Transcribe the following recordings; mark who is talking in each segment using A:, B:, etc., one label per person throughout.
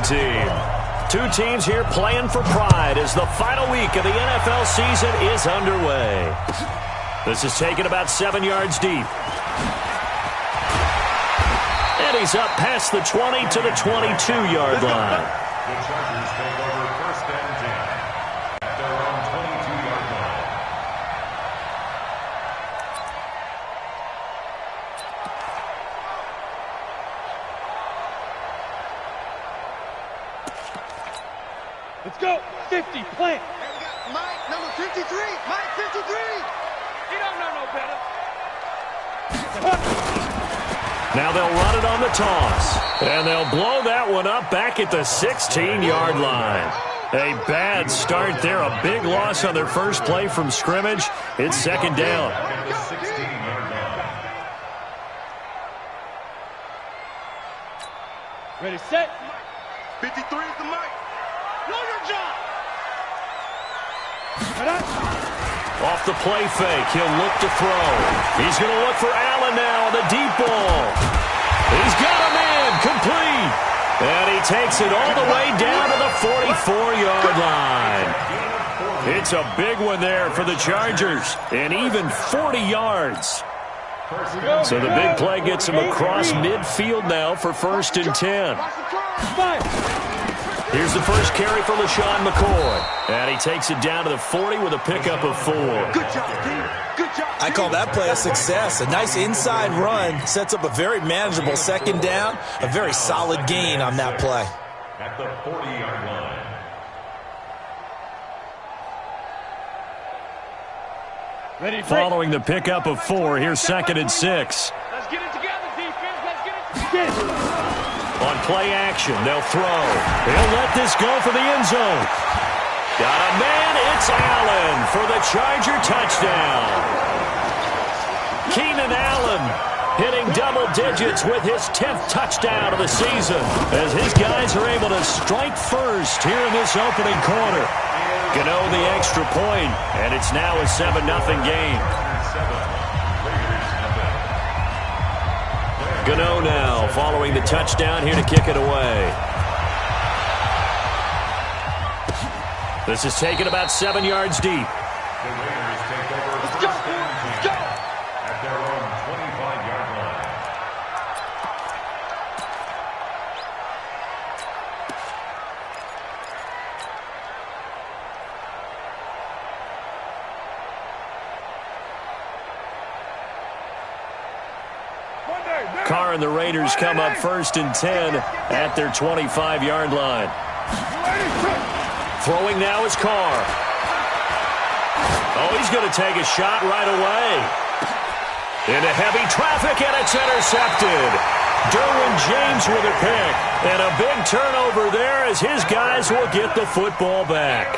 A: team. Two teams here playing for pride as the final week of the NFL season is underway. This is taken about 7 yards deep. And he's up past the 20 to the 22-yard line.
B: The Chargers take over 1st and 10 at their own 22-yard line.
C: Let's go. 50, plant.
D: Mike, number 53. Mike, 53.
C: You don't know no better.
A: Now they'll run it on the toss. And they'll blow that one up back at the 16-yard line. A bad start there. A big loss on their first play from scrimmage. It's 2nd down.
B: At the 16-yard line.
C: Ready, set.
D: 53 is the Mike.
C: Know your job.
A: Off the play fake, he'll look to throw. He's going to look for Allen now on the deep ball. He's got a man, complete. And he takes it all the way down to the 44-yard line. It's a big one there for the Chargers, and even 40 yards. So the big play gets him across midfield now for 1st and 10. Here's the first carry for LaShawn McCoy. And he takes it down to the 40 with a pickup of 4.
D: Good job, team. Good job.
E: I call that play a success. A nice inside run sets up a very manageable 2nd down. A very solid gain on that play.
B: At the 40-yard line.
C: Ready,
A: Following the pickup of 4, here's 2nd and 6.
C: Let's get it together, defense. Let's get it together.
A: On play action, they'll throw. He'll let this go for the end zone. Got a man, it's Allen for the Charger touchdown. Keenan Allen hitting double digits with his 10th touchdown of the season as his guys are able to strike first here in this opening quarter. Gano the extra point, and it's now a 7-0 game. Gano now following the touchdown here to kick it away. This is taken about 7 yards deep.
B: The Raiders take over 1st and 10 at their own 25-yard line.
A: Carr and the Raiders come up 1st and 10 at their 25-yard line. Throwing now is Carr. Oh, he's going to take a shot right away. Into heavy traffic, and it's intercepted. Derwin James with a pick. And a big turnover there as his guys will get the football back.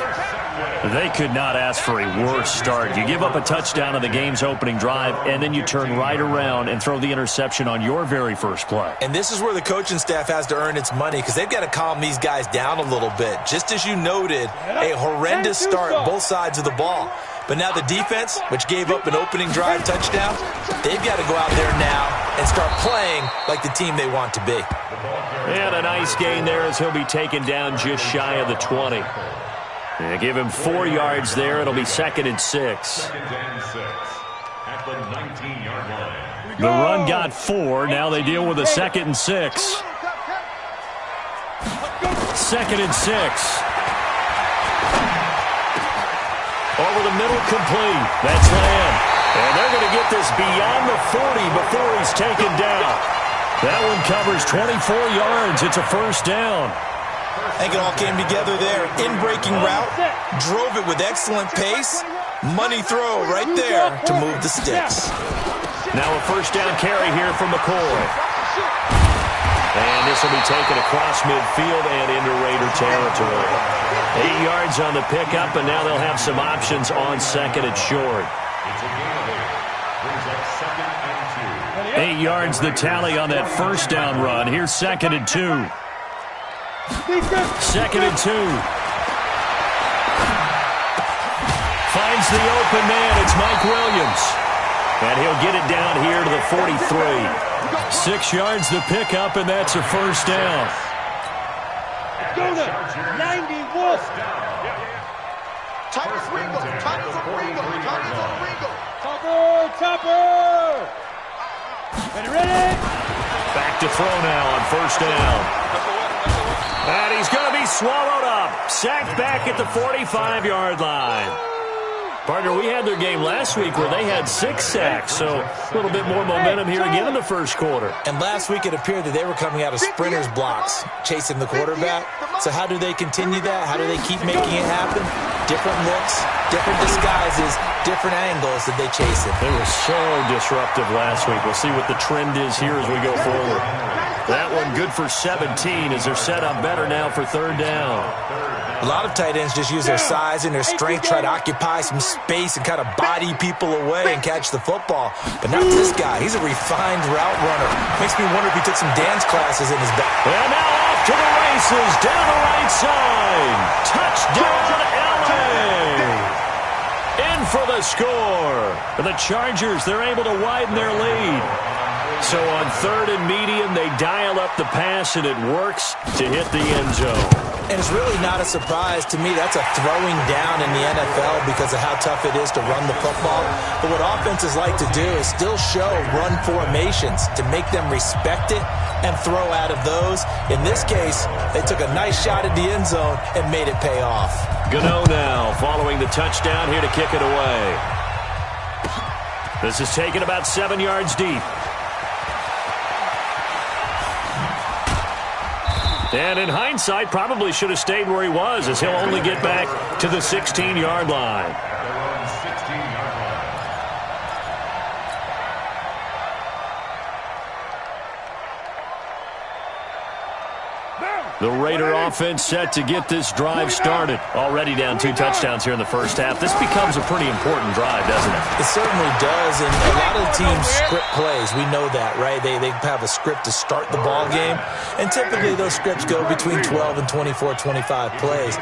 A: They could not ask for a worse start. You give up a touchdown on the game's opening drive, and then you turn right around and throw the interception on your very first play.
E: And this is where the coaching staff has to earn its money because they've got to calm these guys down a little bit. Just as you noted, a horrendous start both sides of the ball. But now the defense, which gave up an opening drive touchdown, they've got to go out there now and start playing like the team they want to be.
A: And a nice gain there as he'll be taken down just shy of the 20. They give him 4 yards there. It'll be 2nd and 6.
B: 2nd and 6 at the 19-yard line.
A: The run got 4. Now they deal with a 2nd and 6. 2nd and 6. Over the middle, complete. That's Lamb. And they're going to get this beyond the 40 before he's taken down. That one covers 24 yards. It's a 1st down.
E: I think it all came together there. In-breaking route, drove it with excellent pace. Money throw right there to move the sticks.
A: Now a 1st down carry here from McCoy. And this will be taken across midfield and into Raider territory. 8 yards on the pickup, and now they'll have some options on 2nd and short.
B: It's a gain of 8. Brings up 2nd and 2.
A: 8 yards the tally on that 1st down run. Here's 2nd and 2. 2nd and 2. Finds the open man. It's Mike Williams. And he'll get it down here to the 43. 6 yards the pickup, and that's a 1st down.
C: 90 Wolf.
D: Tiger's Ringo. Tiger's on Ringo. Tiger's on Ringo.
C: Topper. Ready?
A: Back to throw now on first down. And he's going to be swallowed up. Sacked back at the 45-yard line. Partner, we had their game last week where they had 6 sacks, so a little bit more momentum here again in the first quarter.
E: And last week it appeared that they were coming out of sprinters blocks, chasing the quarterback. So how do they continue that? How do they keep making it happen? Different looks, different disguises, different angles that they chase it.
A: They were so disruptive last week. We'll see what the trend is here as we go forward. That one good for 17 as they're set up better now for third down.
E: A lot of tight ends just use their size and their strength, try to occupy some space and kind of body people away and catch the football. But not this guy. He's a refined route runner. Makes me wonder if he took some dance classes in his back.
A: And now off to the races, down the right side. Touchdown, LA! In for the score. For the Chargers, they're able to widen their lead. So on third and medium, they dial up the pass, and it works to hit the end zone.
E: And it's really not a surprise to me. That's a throwing down in the NFL because of how tough it is to run the football. But what offenses like to do is still show run formations to make them respect it and throw out of those. In this case, they took a nice shot at the end zone and made it pay off.
A: Gano now following the touchdown here to kick it away. This is taken about 7 yards deep. And in hindsight, probably should have stayed where he was, as he'll only get back to the 16-yard line. The Raider offense set to get this drive started. Already down 2 touchdowns here in the first half. This becomes a pretty important drive, doesn't it?
E: It certainly does, and a lot of teams script plays. We know that, right? They have a script to start the ball game, and typically those scripts go between 12 and 24, 25 plays.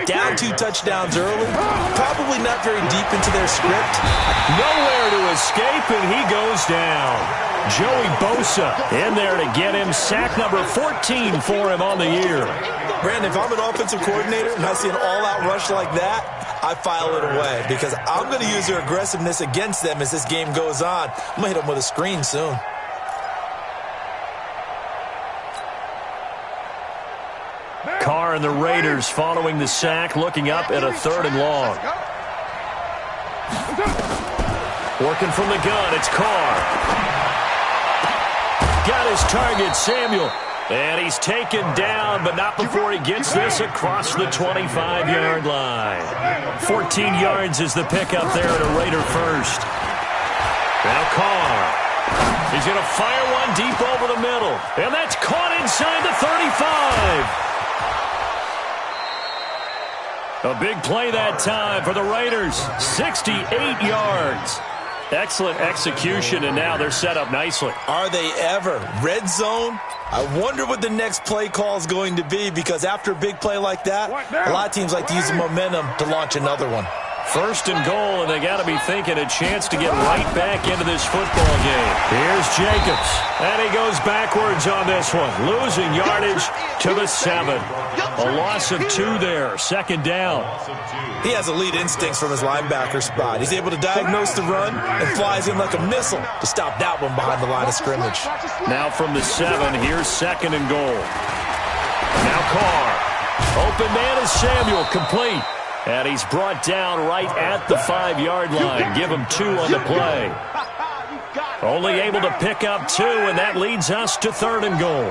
E: Down 2 touchdowns early, probably not very deep into their script.
A: Nowhere to escape, and he goes down. Joey Bosa in there to get him. Sack number 14 for him on the year.
E: Brandon, if I'm an offensive coordinator and I see an all-out rush like that, I file it away because I'm going to use their aggressiveness against them as this game goes on. I'm going to hit them with a screen soon.
A: Carr and the Raiders following the sack, looking up at a 3rd and long. Working from the gun, it's Carr. Got his target, Samuel. And he's taken down, but not before he gets this across the 25-yard line. 14 yards is the pickup there at a Raider first. Now Carr. He's going to fire one deep over the middle. And that's caught inside the 35. A big play that time for the Raiders. 68 yards. Excellent execution, and now they're set up nicely.
E: Are they ever? Red zone? I wonder what the next play call is going to be, because after a big play like that, a lot of teams like to use the momentum to launch another one.
A: First and goal, and they got to be thinking a chance to get right back into this football game. Here's Jacobs, and he goes backwards on this one, losing yardage to the 7. A loss of 2 there, 2nd down.
E: He has elite instincts from his linebacker spot. He's able to diagnose the run and flies in like a missile to stop that one behind the line of scrimmage.
A: Now from the 7, here's 2nd and goal. Now Carr. Open man is Samuel, complete. And he's brought down right at the 5-yard line. Give him 2 on the play. Only able to pick up 2, and that leads us to 3rd and goal.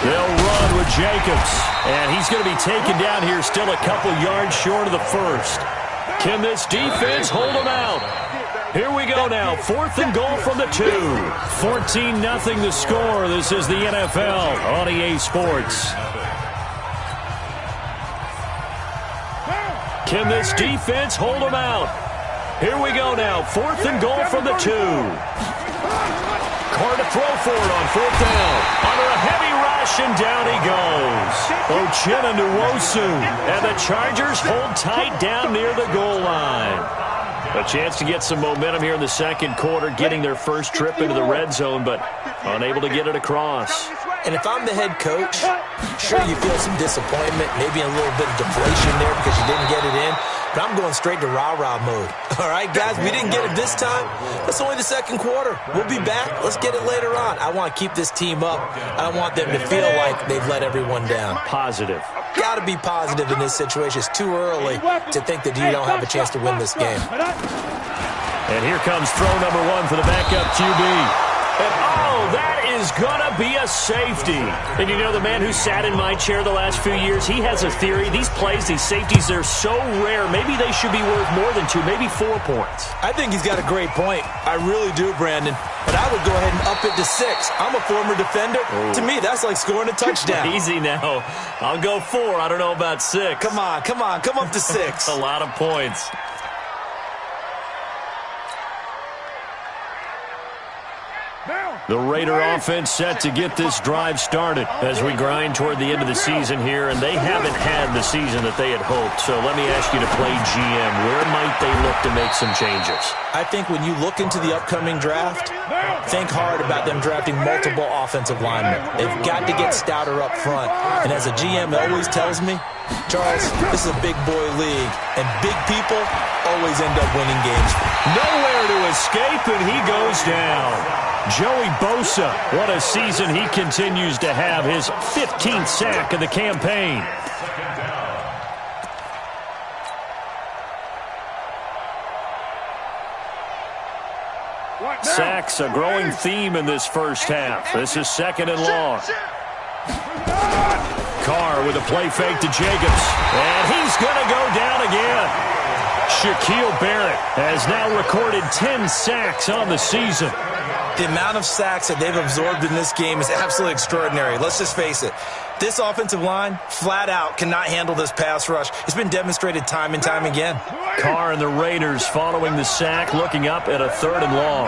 A: They'll run with Jacobs. And he's going to be taken down here still a couple yards short of the 1st. Can this defense hold him out? Here we go now, 4th and goal from the 2. 14-0 the score. This is the NFL on EA Sports. Can this defense hold him out? Here we go now, 4th and goal from the 2. Carr to throw for it on 4th down. Under a heavy rush, and down he goes. Uchenna Nwosu, and the Chargers hold tight down near the goal line. A chance to get some momentum here in the second quarter, getting their first trip into the red zone, but unable to get it across.
E: And if I'm the head coach, sure, you feel some disappointment, maybe a little bit of deflation there because you didn't get it in, but I'm going straight to rah-rah mode. All right, guys, we didn't get it this time. That's only the second quarter. We'll be back. Let's get it later on. I want to keep this team up. I don't want them to feel like they've let everyone down.
A: Positive.
E: Got to be positive in this situation. It's too early to think that you don't have a chance to win this game.
A: And here comes throw number one for the backup QB. And, oh, that is going to be a safety. And you know, the man who sat in my chair the last few years, he has a theory. These plays, these safeties, they're so rare. Maybe they should be worth more than 2, maybe 4 points.
E: I think he's got a great point. I really do, Brandon. But I would go ahead and up it to 6. I'm a former defender. Oh. To me, that's like scoring a touchdown.
A: Easy now. I'll go 4. I don't know about 6.
E: Come on. Come up to 6.
A: A lot of points. The Raider offense set to get this drive started as we grind toward the end of the season here, and they haven't had the season that they had hoped. So let me ask you to play GM. Where might they look to make some changes?
E: I think when you look into the upcoming draft, think hard about them drafting multiple offensive linemen. They've got to get stouter up front. And as a GM always tells me, Charles, this is a big boy league, and big people always end up winning games.
A: Nowhere to escape, and he goes down. Joey Bosa, what a season he continues to have, his 15th sack of the campaign. Sacks, a growing theme in this first half. This is second and long. Carr with a play fake to Jacobs, and he's going to go down again. Shaquille Barrett has now recorded 10 sacks on the season.
E: The amount of sacks that they've absorbed in this game is absolutely extraordinary. Let's just face it. This offensive line, flat out, cannot handle this pass rush. It's been demonstrated time and time again.
A: Carr and the Raiders following the sack, looking up at a 3rd and long.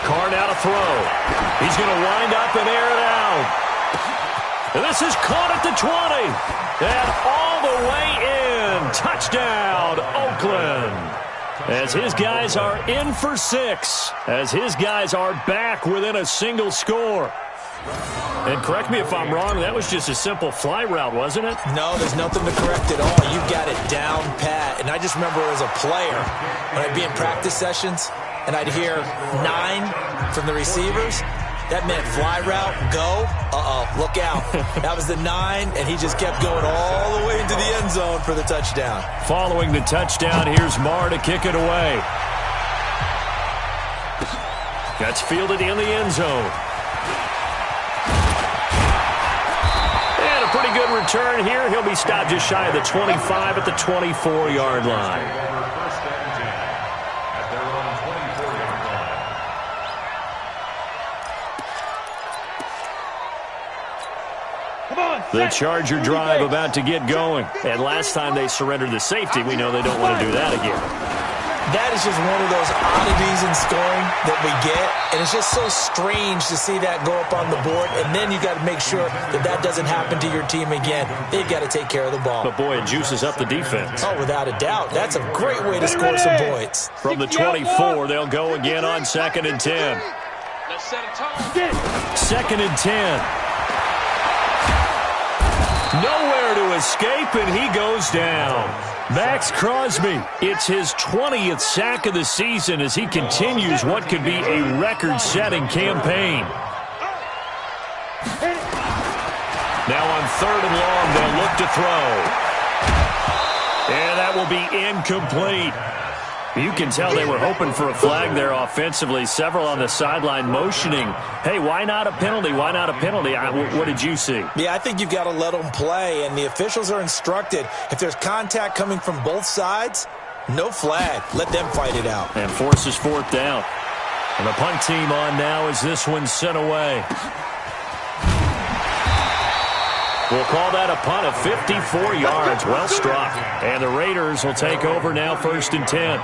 A: Carr now to throw. He's going to wind up and air it out. And this is caught at the 20. And all the way in. Touchdown, Oakland. As his guys are in for 6. As his guys are back within a single score. And correct me if I'm wrong, that was just a simple fly route, wasn't it?
E: No, there's nothing to correct at all. You've got it down pat. And I just remember as a player, when I'd be in practice sessions, and I'd hear 9 from the receivers, that meant fly route, go, look out. That was the 9, and he just kept going all the way into the end zone for the touchdown.
A: Following the touchdown, here's Marr to kick it away. That's fielded in the end zone. And a pretty good return here. He'll be stopped just shy of the 25 at the 24-yard line. The Charger drive about to get going. And last time they surrendered the safety, we know they don't want to do that again.
E: That is just one of those oddities in scoring that we get. And it's just so strange to see that go up on the board. And then you got to make sure that that doesn't happen to your team again. They've got to take care of the ball.
A: But, boy, it juices up the defense.
E: Oh, without a doubt. That's a great way to score some points.
A: From the 24, they'll go again on 2nd and 10.
C: Let's set a tone.
A: 2nd and 10. Nowhere to escape, and he goes down. Max Crosby, it's his 20th sack of the season as he continues what could be a record-setting campaign. Now on 3rd and long, they'll look to throw. And that will be incomplete. You can tell they were hoping for a flag there offensively. Several on the sideline motioning, hey, why not a penalty? Why not a penalty? What did you see?
E: Yeah, I think you've got to let them play, and the officials are instructed. If there's contact coming from both sides, no flag. Let them fight it out.
A: And forces 4th down. And the punt team on now as this one's sent away. We'll call that a punt of 54 yards. Well struck. And the Raiders will take over now 1st and 10.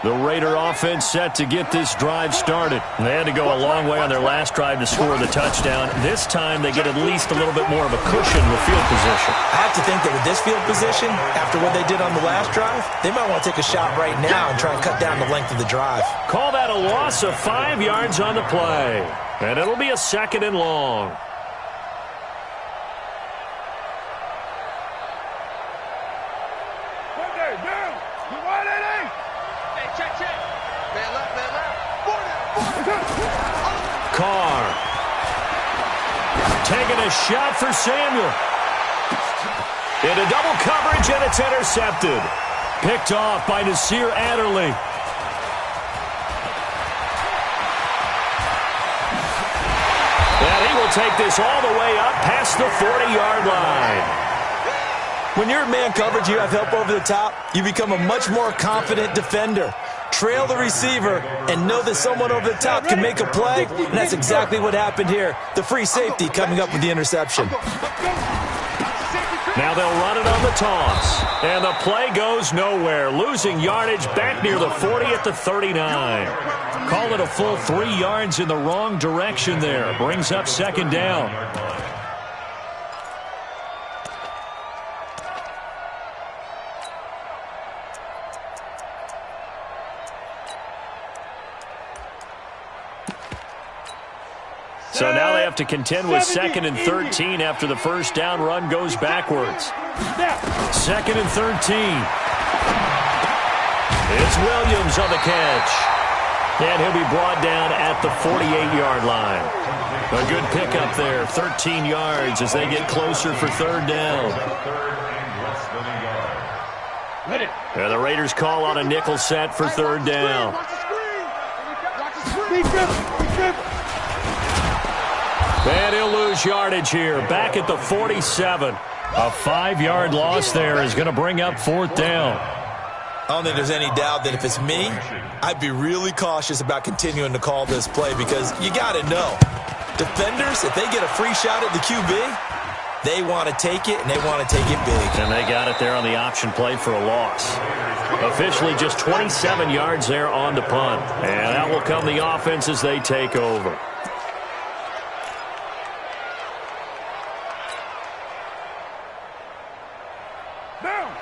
A: The Raider offense set to get this drive started. They had to go a long way on their last drive to score the touchdown. This time they get at least a little bit more of a cushion with field position.
E: I have to think that with this field position, after what they did on the last drive, they might want to take a shot right now and try and cut down the length of the drive.
A: Call that a loss of 5 yards on the play. And it'll be a 2nd and long. Carr taking a shot for Samuel. Into double coverage, and it's intercepted. Picked off by Nasir Adderley. And he will take this all the way up past the 40-yard line.
E: When you're in man coverage, you have help over the top, you become a much more confident defender. Trail the receiver and know that someone over the top can make a play, and that's exactly what happened here. The free safety coming up with the interception.
A: Now they'll run it on the toss, and the play goes nowhere, losing yardage back near the 40 at the 39. Call it a full 3 yards in the wrong direction there. Brings up 2nd down. So now they have to contend with 2nd and 13 after the first down run goes backwards. 2nd and 13. It's Williams on the catch. And he'll be brought down at the 48-yard line. A good pickup there, 13 yards as they get closer for 3rd down. And the Raiders call on a nickel set for 3rd down. And he'll lose yardage here, back at the 47. A 5-yard loss there is going to bring up 4th down.
E: I don't think there's any doubt that if it's me, I'd be really cautious about continuing to call this play because you got to know, defenders, if they get a free shot at the QB, they want to take it, and they want to take it big.
A: And they got it there on the option play for a loss. Officially just 27 yards there on the punt. And out will come the offense as they take over.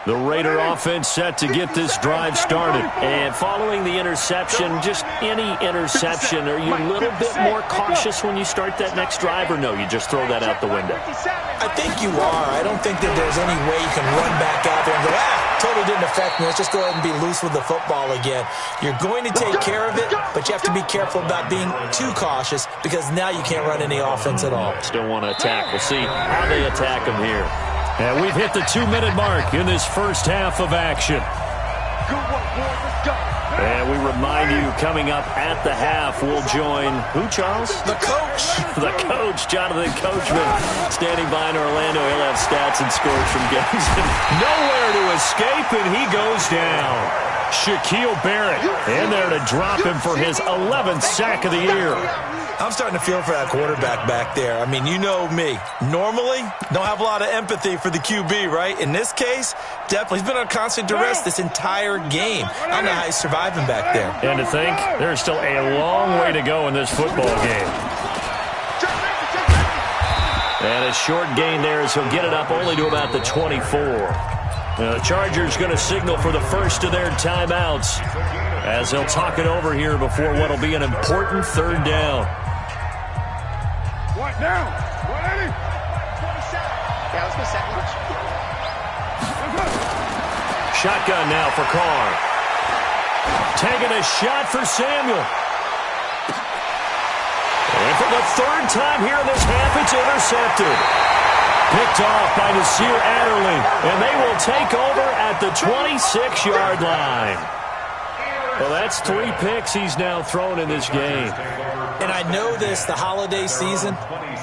A: The Raider offense set to get this drive started. And following the interception, just any interception, are you a little bit more cautious when you start that next drive, or no, you just throw that out the window?
E: I think you are. I don't think that there's any way you can run back out there and go, totally didn't affect me. Let's just go ahead and be loose with the football again. You're going to take care of it, but you have to be careful about being too cautious because now you can't run any offense at all.
A: Still want to attack. We'll see how they attack them here. And we've hit the 2-minute mark in this first half of action. And we remind you, coming up at the half, we'll join who, Charles?
E: The coach.
A: The coach, Jonathan Coachman, standing by in Orlando. He'll have stats and scores from games. Nowhere to escape, and he goes down. Shaquille Barrett in there to drop him for his 11th sack of the year.
E: I'm starting to feel for that quarterback back there. I mean, you know me. Normally, don't have a lot of empathy for the QB, right? In this case, definitely. He's been on constant duress this entire game. I don't know how he's surviving back there.
A: And to think, there's still a long way to go in this football game. And a short gain there as he'll get it up only to about the 24. The Chargers going to signal for the first of their timeouts as they'll talk it over here before what will be an important 3rd down.
C: What now? What, Eddie?
D: 27. Yeah, let's go second.
A: Shotgun now for Carr. Taking a shot for Samuel. And for the 3rd time here in this half, it's intercepted. Picked off by Nasir Adderley. And they will take over at the 26-yard line. Well, that's 3 picks he's now thrown in this game.
E: And I know this, the holiday season,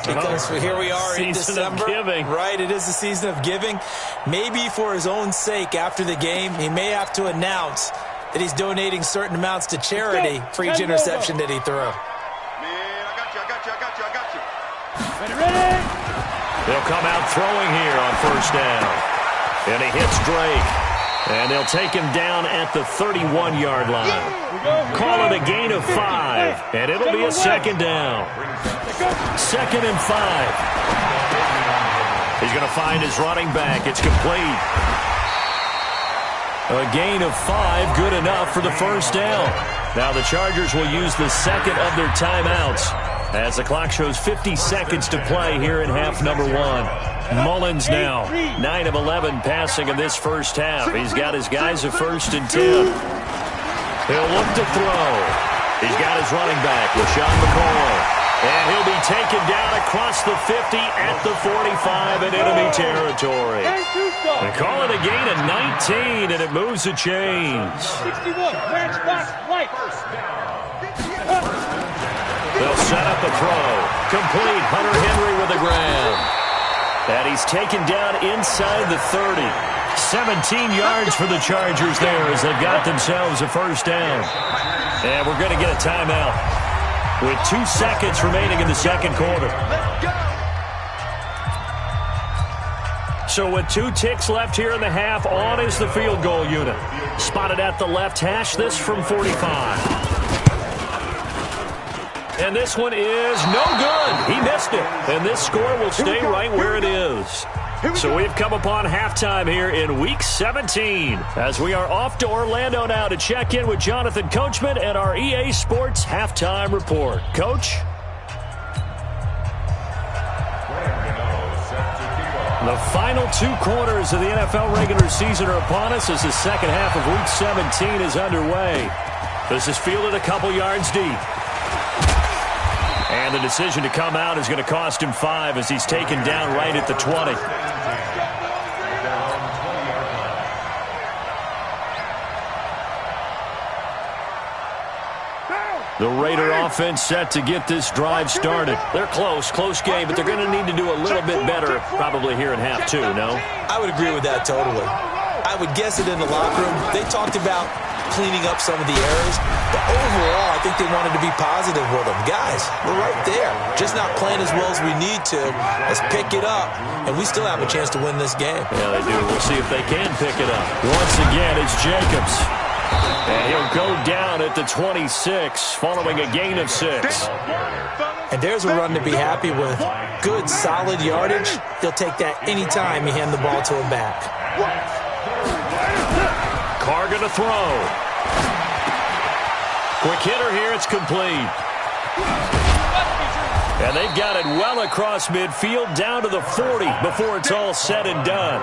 E: because here we are in December.
A: Season of giving.
E: Right, it is the season of giving. Maybe for his own sake after the game, he may have to announce that he's donating certain amounts to charity for each interception that he threw.
D: Man, I got you.
C: Ready?
A: They'll come out throwing here on 1st down. And he hits Drake. And they'll take him down at the 31-yard line. Call it a gain of 5, and it'll be a second down. 2nd and 5. He's going to find his running back. It's complete. A gain of 5, good enough for the first down. Now the Chargers will use the second of their timeouts as the clock shows 50 seconds to play here in half number 1. Mullins now, 9 of 11 passing in this first half. He's got his guys at 1st and 10. He'll look to throw. He's got his running back, LaShawn McCoy. And he'll be taken down across the 50 at the 45 in enemy territory. They call it a gain of 19, and it moves the chains.
C: 61, branch box, right.
A: They'll set up a throw. Complete. Hunter Henry with the grab. And he's taken down inside the 30. 17 yards for the Chargers there as they've got themselves a first down. And we're going to get a timeout with 2 seconds remaining in the second quarter. So with 2 ticks left here in the half, on is the field goal unit. Spotted at the left hash, this from 45. And this one is no good. He missed it. And this score will stay right where it is. So we've come upon halftime here in Week 17 as we are off to Orlando now to check in with Jonathan Coachman and our EA Sports Halftime Report. Coach? The final 2 quarters of the NFL regular season are upon us as the second half of Week 17 is underway. This is fielded a couple yards deep. And the decision to come out is going to cost him 5 as he's taken down right at the 20. The Raider offense set to get this drive started. They're close game, but they're going to need to do a little bit better probably here in half 2, no?
E: I would agree with that totally. I would guess it in the locker room. They talked about cleaning up some of the errors, but overall, I think they wanted to be positive with them. Guys, we're right there. Just not playing as well as we need to. Let's pick it up, and we still have a chance to win this game.
A: Yeah, they do. We'll see if they can pick it up. Once again, it's Jacobs. And he'll go down at the 26 following a gain of 6.
E: And there's a run to be happy with. Good, solid yardage. He'll take that any time you hand the ball to him back.
A: Carr going to throw. Quick hitter here. It's complete. And they've got it well across midfield down to the 40 before it's all said and done.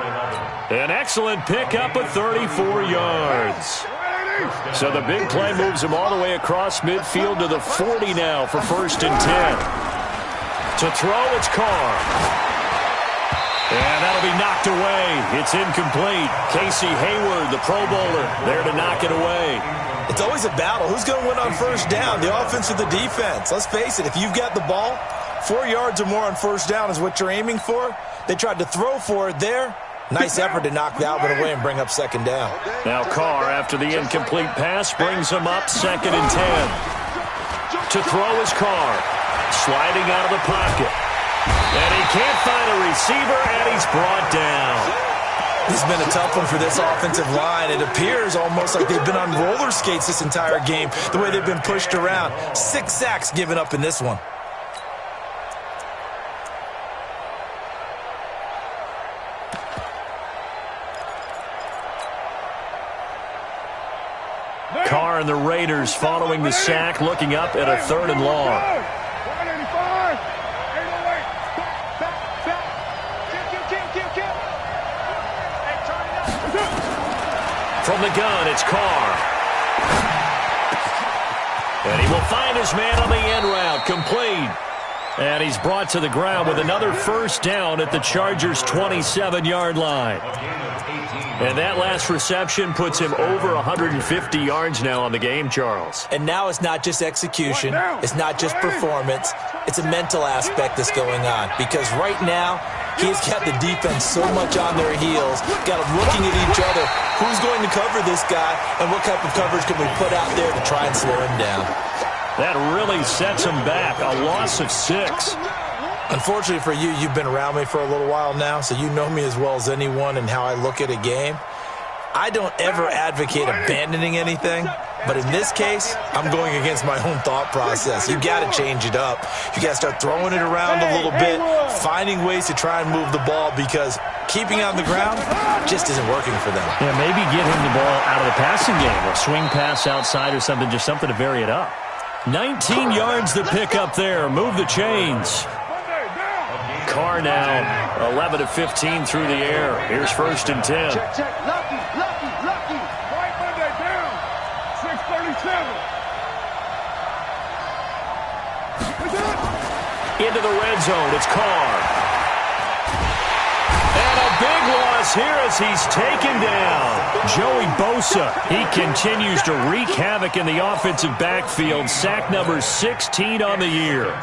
A: An excellent pickup of 34 yards. So the big play moves him all the way across midfield to the 40 now for 1st and 10. To throw, it's Carr. And that'll be knocked away. It's incomplete. Casey Hayward, the Pro Bowler, there to knock it away.
E: It's always a battle. Who's going to win on first down, the offense or the defense? Let's face it, if you've got the ball, 4 yards or more on first down is what you're aiming for. They tried to throw for it there. Nice effort to knock Dalvin away and bring up second down.
A: Now Carr, after the incomplete pass, brings him up 2nd and 10. To throw is Carr. Sliding out of the pocket. And he can't find a receiver, and he's brought down.
E: This has been a tough one for this offensive line. It appears almost like they've been on roller skates this entire game, the way they've been pushed around. 6 sacks given up in this one.
A: Carr and the Raiders following the sack, looking up at a 3rd and long. From the gun, it's Carr. And he will find his man on the end route, complete. And he's brought to the ground with another first down at the Chargers' 27-yard line. And that last reception puts him over 150 yards now on the game, Charles.
E: And now it's not just execution. It's not just performance. It's a mental aspect that's going on. Because right now, he's got the defense so much on their heels, got them looking at each other. Who's going to cover this guy, and what type of coverage can we put out there to try and slow him down?
A: That really sets him back. A loss of 6.
E: Unfortunately for you, you've been around me for a little while now, so you know me as well as anyone and how I look at a game. I don't ever advocate abandoning anything, but in this case, I'm going against my own thought process. You got to change it up. You got to start throwing it around a little bit, finding ways to try and move the ball, because keeping it on the ground just isn't working for them.
A: Yeah, maybe get him the ball out of the passing game, a swing pass outside or something, just something to vary it up. 19 yards to pick up there. Move the chains. Carr now 11 of 15 through the air. Here's 1st and 10.
C: Check. Lucky. Right Monday down. 6:37.
A: Into the red zone. It's Carr. And a big loss here as he's taken down. Joey Bosa. He continues to wreak havoc in the offensive backfield. Sack number 16 on the year.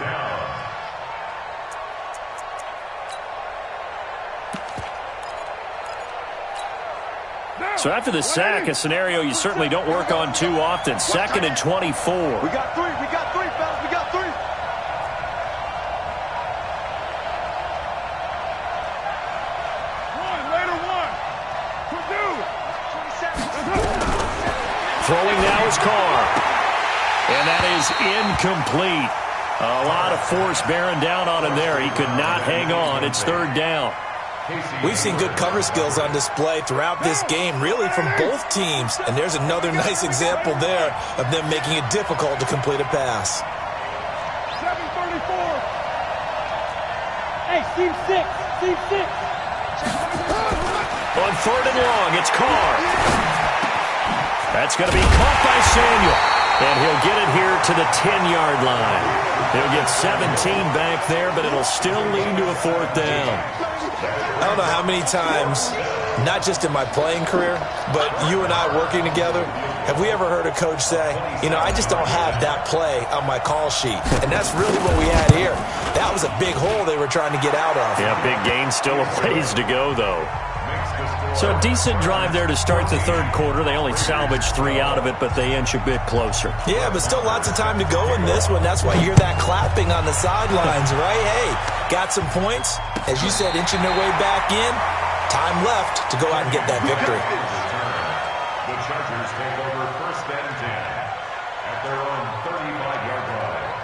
A: So after the sack, a scenario you certainly don't work on too often. 2nd and 24.
D: We got three, fellas. We got three.
A: Throwing now is Carr. And that is incomplete. A lot of force bearing down on him there. He could not hang on. It's 3rd down.
E: We've seen good cover skills on display throughout this game, really from both teams. And there's another nice example there of them making it difficult to complete a pass.
C: 7:34. Hey, Steve 6.
A: On 3rd and long, it's Carr. That's going to be caught by Samuel. And he'll get it here to the 10-yard line. He'll get 17 back there, but it'll still lead to a 4th down.
E: I don't know how many times, not just in my playing career, but you and I working together, have we ever heard a coach say, you know, I just don't have that play on my call sheet. And that's really what we had here. That was a big hole they were trying to get out of.
A: Yeah, big gain. Still a ways to go, though. So a decent drive there to start the 3rd quarter. They only salvaged 3 out of it, but they inch a bit closer.
E: Yeah, but still lots of time to go in this one. That's why you hear that clapping on the sidelines, right? Hey, got some points. As you said, inching their way back in. Time left to go out and get that victory.
B: The Chargers take over 1st and 10 at their own 35-yard line.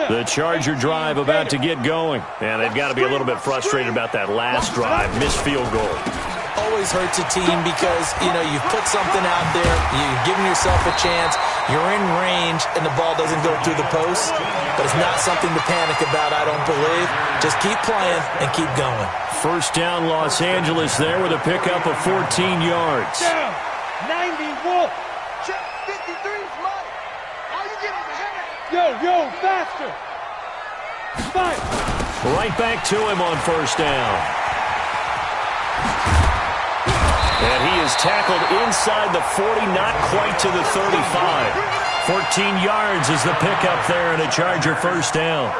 A: The Charger drive about to get going. And they've got to be a little bit frustrated about that last drive. Missed field goal.
E: Always hurts a team because, you know, you've put something out there, you've given yourself a chance, you're in range, and the ball doesn't go through the post. But it's not something to panic about, I don't believe. Just keep playing and keep going.
A: 1st down, Los Angeles there with a pickup of 14 yards.
C: 91.
D: Check 53's mine. How you getting ahead?
C: Yo, faster. 5.
A: Right back to him on 1st down. And he is tackled inside the 40, not quite to the 35. 14 yards is the pickup there, and a Charger 1st down.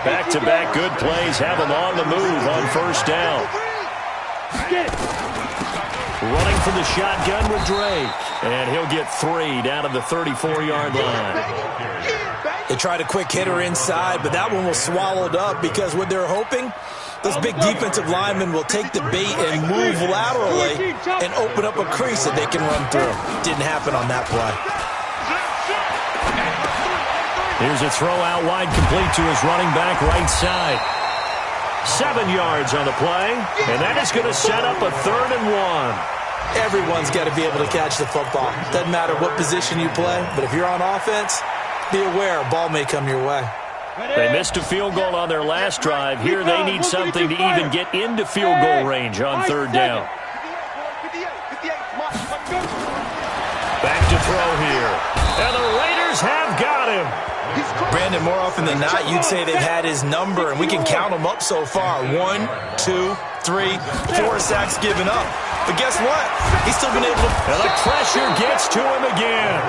A: Back-to-back good plays have him on the move on 1st down. Running from the shotgun with Drake. And he'll get 3 down to the 34-yard line.
E: They tried a quick hitter inside, but that one was swallowed up because what they're hoping, those big defensive linemen will take the bait and move laterally and open up a crease that they can run through. Didn't happen on that play.
A: Here's a throw out wide, complete to his running back right side. 7 yards on the play, and that is going to set up a 3rd and 1.
E: Everyone's got to be able to catch the football. Doesn't matter what position you play, but if you're on offense, be aware a ball may come your way.
A: They missed a field goal on their last drive. Here they need something to even get into field goal range on 3rd down. Back to throw here. And the Raiders have got him.
E: Brandon, more often than not, you'd say they've had his number, and we can count them up so far. 1, 2, 3, 4 sacks given up. But guess what? He's still been able to...
A: And the pressure gets to him again.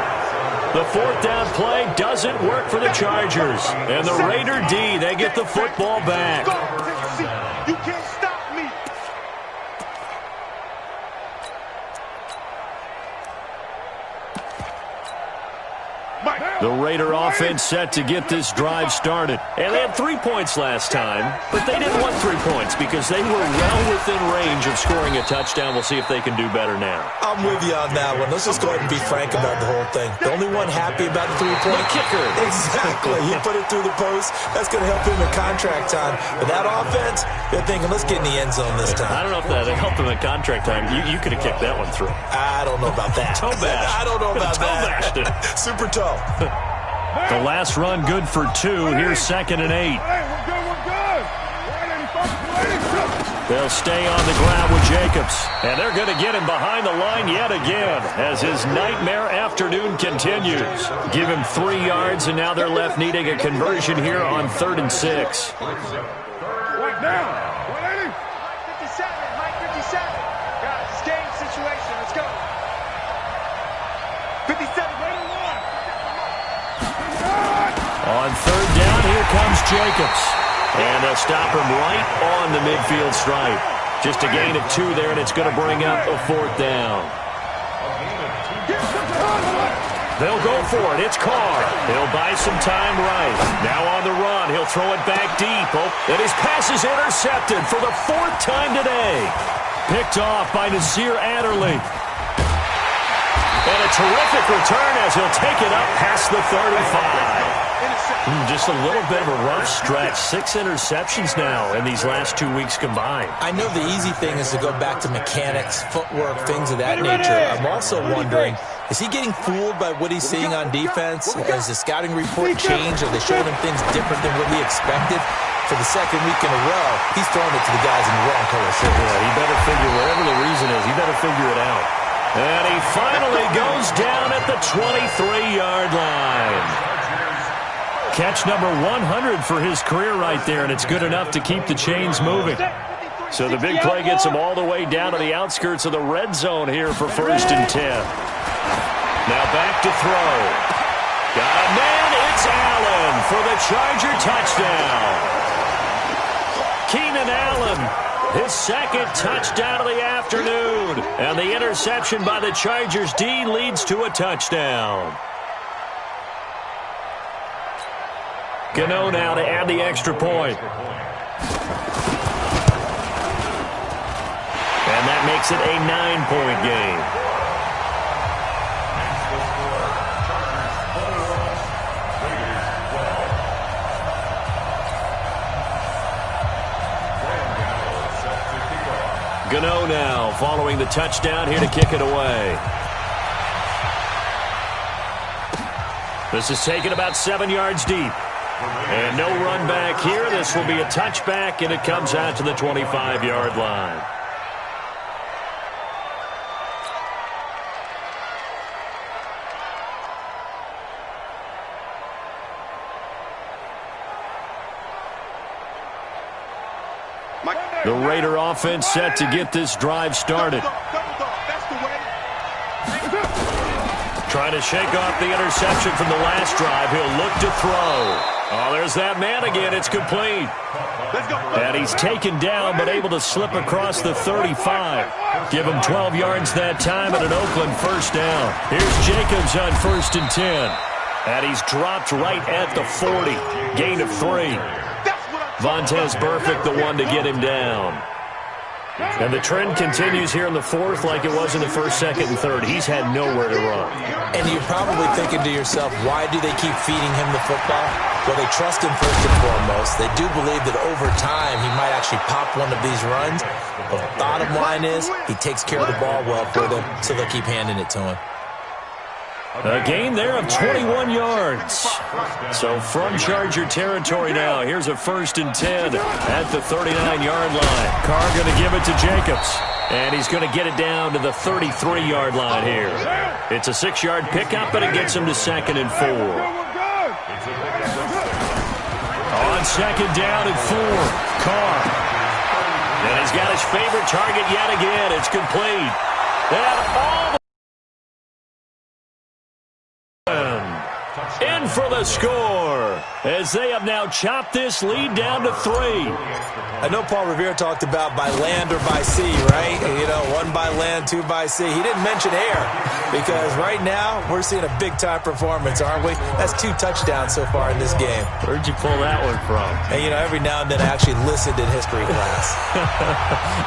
A: The 4th down play doesn't work for the Chargers. And the Raider D, they get the football back.
D: You can't stop me.
A: The Raider offense set to get this drive started. And they had 3 points last time, but they didn't want 3 points because they were well within range of scoring a touchdown. We'll see if they can do better now.
E: I'm with you on that one. Let's just go ahead and be frank about the whole thing. The only one happy about the 3-point
A: kicker.
E: Exactly. He put it through the post. That's going to help him in contract time. But that offense, they're thinking, let's get in the end zone this time.
A: I don't know if that helped him in contract time. You could have kicked that one through.
E: I don't know about that.
A: Toe bash.
E: I don't know about that. Super toe.
A: The last run good for 2. Here's 2nd and 8. They'll stay on the ground with Jacobs. And they're going to get him behind the line yet again as his nightmare afternoon continues. Give him 3 yards, and now they're left needing a conversion here on 3rd and 6.
C: What now?
D: 57, Mike 57. Guys, it's game situation. Let's go. 57, Raider 1.
A: On 3rd down, here comes Jacobs. And they'll stop him right on the midfield stripe. Just a gain of 2 there, and it's going to bring up a 4th down. They'll go for it. It's Carr. He'll buy some time right. Now on the run. He'll throw it back deep. Oh, and his pass is intercepted for the 4th time today. Picked off by Nasir Adderley. And a terrific return as he'll take it up past the 35. Just a little bit of a rough stretch. 6 interceptions now in these last 2 weeks combined.
E: I know the easy thing is to go back to mechanics, footwork, things of that nature. I'm also wondering, is he getting fooled by what he's seeing on defense? Has the scouting report changed? Are they showing him things different than what he expected? For the 2nd week in a row, he's throwing it to the guys in the wrong color shirts.
A: Yeah, he better figure, whatever the reason is, he better figure it out. And he finally goes down at the 23-yard line. Catch number 100 for his career right there, and it's good enough to keep the chains moving. So the big play gets him all the way down to the outskirts of the red zone here for 1st and 10. Now back to throw. Got a man, it's Allen for the Charger touchdown. Keenan Allen, his 2nd touchdown of the afternoon. And the interception by the Chargers D leads to a touchdown. Gano now to add the extra point. And that makes it a 9-point game. Gano now following the touchdown here to kick it away. This is taken about 7 yards deep. And no run back here. This will be a touchback, and it comes out to the 25-yard line. The Raider offense set to get this drive started. Trying to shake off the interception from the last drive. He'll look to throw. Oh, there's that man again. It's complete. And he's taken down, but able to slip across the 35. Give him 12 yards that time and an Oakland 1st down. Here's Jacobs on 1st and 10. And he's dropped right at the 40. Gain of 3. Vontez Burfict, the one to get him down. And the trend continues here in the 4th like it was in the 1st, 2nd, and 3rd. He's had nowhere to run.
E: And you're probably thinking to yourself, why do they keep feeding him the football? Well, they trust him first and foremost. They do believe that over time he might actually pop one of these runs. But the bottom line is he takes care of the ball well for them, so they'll keep handing it to him.
A: A gain there of 21 yards. So from Charger territory now, here's a 1st and 10 at the 39-yard line. Carr going to give it to Jacobs. And he's going to get it down to the 33-yard line here. It's a 6-yard pickup, but it gets him to 2nd and 4. On 2nd down and 4, Carr. And he's got his favorite target yet again. It's complete. And all in for the score as they have now chopped this lead down to 3.
E: I know Paul Revere talked about by land or by sea, right? You know, 1 by land, 2 by sea. He didn't mention air. Because right now, we're seeing a big-time performance, aren't we? That's 2 touchdowns so far in this game.
A: Where'd you pull that one from?
E: And, every now and then I actually listened in history class.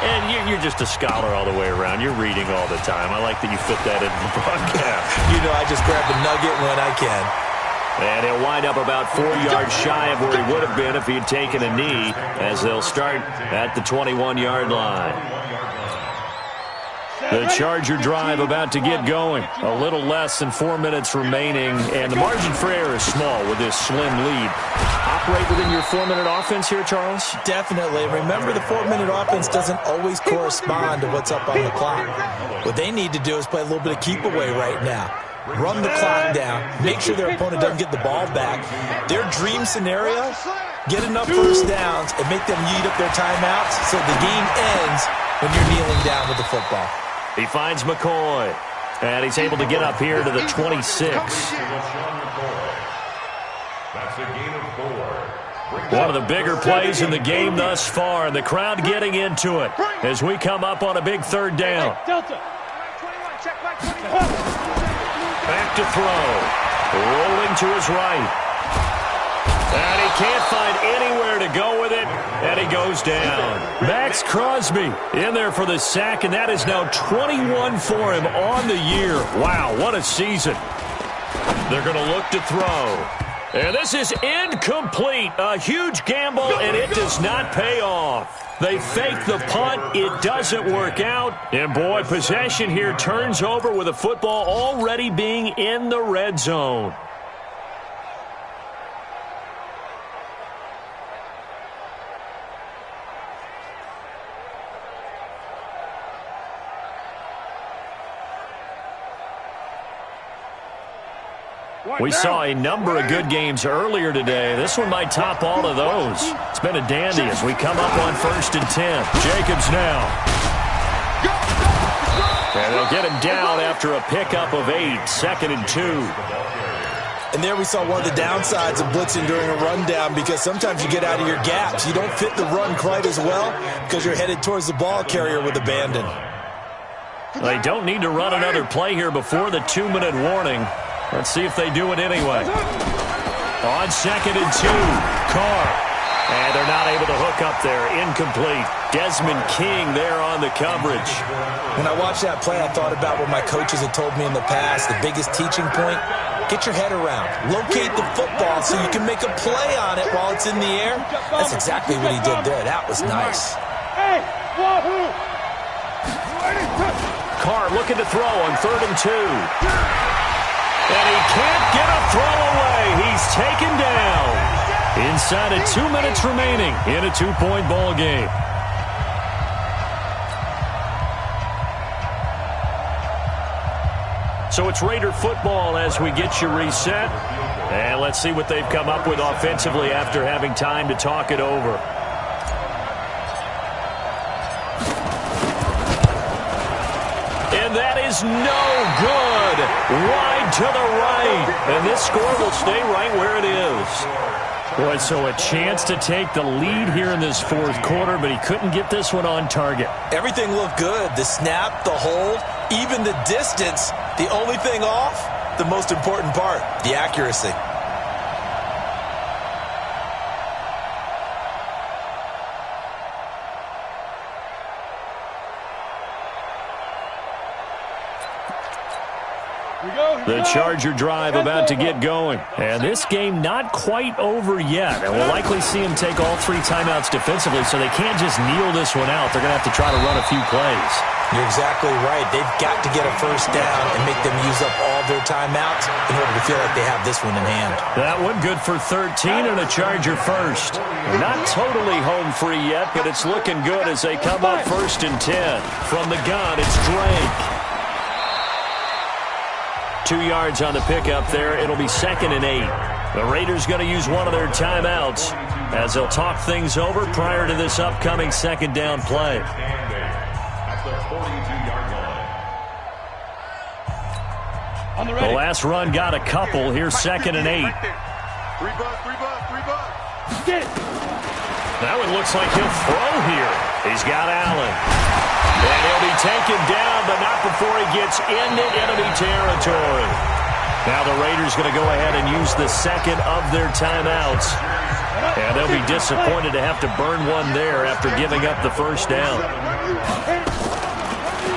A: And you're just a scholar all the way around. You're reading all the time. I like that you fit that into the broadcast.
E: I just grab a nugget when I can.
A: And he'll wind up about 4 yards shy of where he would have been if he had taken a knee, as they'll start at the 21-yard line. The Charger drive about to get going. A little less than 4 minutes remaining, and the margin for error is small with this slim lead. Operate within your 4-minute offense here, Charles?
E: Definitely. Remember, the 4-minute offense doesn't always correspond to what's up on the clock. What they need to do is play a little bit of keep away right now. Run the clock down, make sure their opponent doesn't get the ball back. Their dream scenario, get enough first downs and make them eat up their timeouts so the game ends when you're kneeling down with the football.
A: He finds McCoy, and he's able to get up here to the 26.
B: That's a gain of 4.
A: One of the bigger plays in the game thus far, and the crowd getting into it as we come up on a big 3rd down.
C: Delta.
A: Back to throw. Rolling to his right. And he can't find anywhere to go with it, and he goes down. Max Crosby in there for the sack, and that is now 21 for him on the year. Wow, what a season. They're going to look to throw. And this is incomplete. A huge gamble, and it does not pay off. They fake the punt. It doesn't work out. And, boy, possession here turns over with the football already being in the red zone. We saw a number of good games earlier today. This one might top all of those. It's been a dandy as we come up on 1st and 10. Jacobs now. And they'll get him down after a pickup of 8, 2nd and 2.
E: And there we saw one of the downsides of blitzing during a rundown, because sometimes you get out of your gaps. You don't fit the run quite as well because you're headed towards the ball carrier with abandon.
A: They don't need to run another play here before the 2-minute warning. Let's see if they do it anyway. On 2nd and 2, Carr. And they're not able to hook up there. Incomplete. Desmond King there on the coverage.
E: When I watched that play, I thought about what my coaches had told me in the past. The biggest teaching point, get your head around. Locate the football so you can make a play on it while it's in the air. That's exactly what he did there. That was nice.
C: Hey, wahoo!
A: Carr looking to throw on 3rd and 2. And he can't get a throw away. He's taken down. Inside of 2 minutes remaining in a 2-point ball game. So it's Raider football as we get you reset. And let's see what they've come up with offensively after having time to talk it over. And that is no good. Wide to the right. And this score will stay right where it is. Boy, so a chance to take the lead here in this 4th quarter, but he couldn't get this one on target.
E: Everything looked good. The snap, the hold, even the distance. The only thing off, the most important part, the accuracy.
A: The Charger drive about to get going. And this game not quite over yet. And we'll likely see him take all 3 timeouts defensively, so they can't just kneel this one out. They're going to have to try to run a few plays.
E: You're exactly right. They've got to get a first down and make them use up all their timeouts in order to feel like they have this one in hand.
A: That one good for 13 and a Charger first. Not totally home free yet, but it's looking good as they come up 1st and 10. From the gun, it's Drake. 2 yards on the pickup there. It'll be 2nd and 8. The Raiders going to use one of their timeouts as they'll talk things over prior to this upcoming 2nd down play. The last run got a couple. Here's 2nd and 8. Now it looks like he'll throw here. He's got Allen. And he'll be taken down, but not before he gets into enemy territory. Now the Raiders going to go ahead and use the second of their timeouts. And they'll be disappointed to have to burn one there after giving up the first down.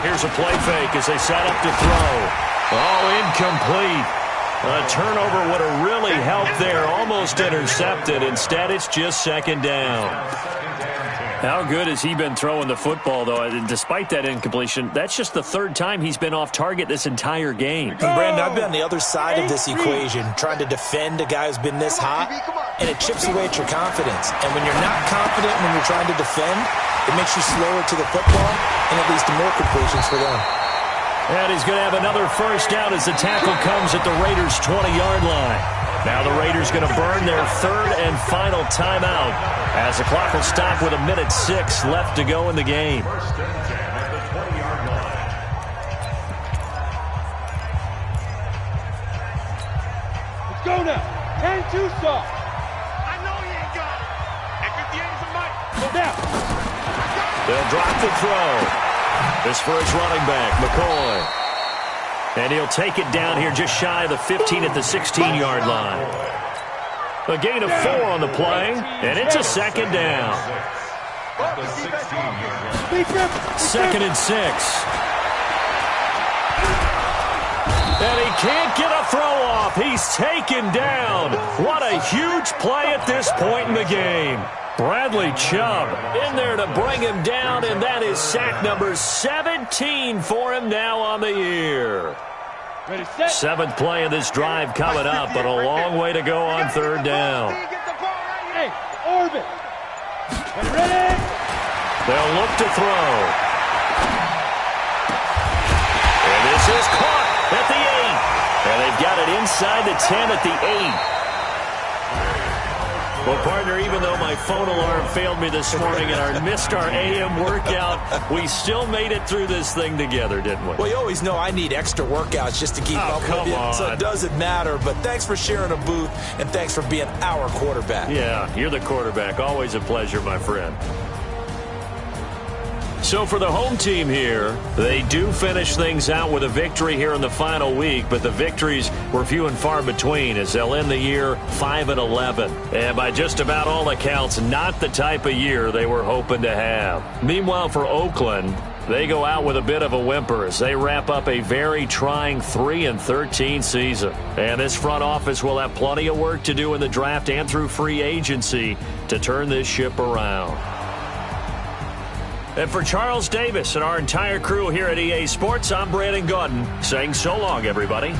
A: Here's a play fake as they set up to throw. Oh, incomplete. A turnover would have really helped there. Almost intercepted. Instead, it's just second down.
F: How good has he been throwing the football, though? Despite that incompletion, that's just the third time he's been off target this entire game.
E: And Brandon, I've been on the other side of this equation, trying to defend a guy who's been this hot, and it chips away at your confidence. And when you're not confident when you're trying to defend, it makes you slower to the football, and it leads to more completions for them.
A: And he's going to have another first down as the tackle comes at the Raiders' 20-yard line. Now the Raiders going to burn their third and final timeout as the clock will stop with 1:06 left to go in the game.
B: First and 10 at the 20-yard line.
C: Let's go now. 10-2 soft.
D: I know he ain't got it. And 58 is a mic.
C: Go down.
A: They'll drop the throw. This for his running back, McCoy. And he'll take it down here just shy of the 15 at the 16-yard line. A gain of 4 on the play, and it's a second down.
B: At the 16-yard line.
A: Second and 6. And he can't get a throw off. He's taken down. What a huge play at this point in the game. Bradley Chubb in there to bring him down, and that is sack number 17 for him now on the year.
C: Ready, set.
A: Seventh play of this drive coming up, but a long way to go on third down.
C: Hey, orbit. Ready?
A: They'll look to throw. And this is caught at the 8. And they've got it inside the 10 at the 8. Well, partner, even though my phone alarm failed me this morning and missed our AM workout, we still made it through this thing together, didn't we?
E: Well, you always know I need extra workouts just to keep up with you, so it doesn't matter. But thanks for sharing a booth, and thanks for being our quarterback.
A: Yeah, you're the quarterback. Always a pleasure, my friend. So for the home team here, they do finish things out with a victory here in the final week, but the victories were few and far between as they'll end the year 5-11. And by just about all accounts, not the type of year they were hoping to have. Meanwhile, for Oakland, they go out with a bit of a whimper as they wrap up a very trying 3-13 season. And this front office will have plenty of work to do in the draft and through free agency to turn this ship around. And for Charles Davis and our entire crew here at EA Sports, I'm Brandon Gaudin saying so long, everybody.